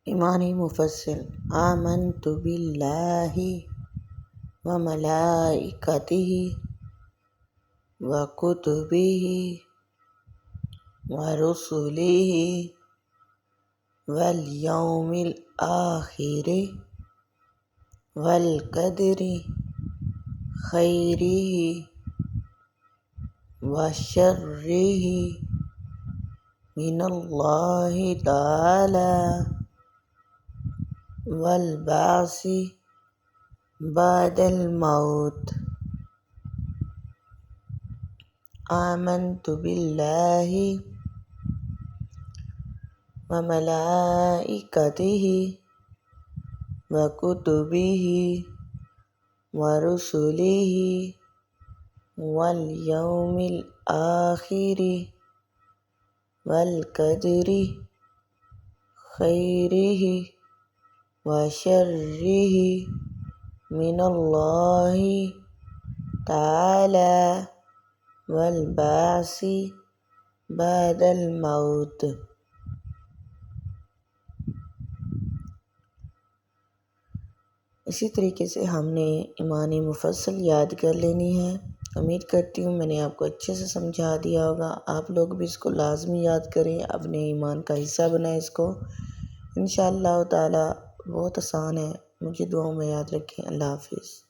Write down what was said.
ایمانی مفصل آمنت باللہ و ملائکتہ و کتبہ و رسلہ والیوم الآخر والقدر خیرہ و شرہ من اللہ تعالی والبعث بعد الموت۔ آمنت باللہ و ملائکتہ و کتبہ و رسلہ والیوم الآخر والقدر خیرہ و شرہ من اللہ تعالی والبعث بعد الموت۔ اسی طریقے سے ہم نے ایمانی مفصل یاد کر لینی ہے۔ امید کرتی ہوں میں نے آپ کو اچھے سے سمجھا دیا ہوگا۔ آپ لوگ بھی اس کو لازمی یاد کریں، اپنے ایمان کا حصہ بنائیں اس کو، انشاءاللہ تعالی بہت آسان ہے۔ مجھے دعاؤں میں یاد رکھیں۔ اللہ حافظ۔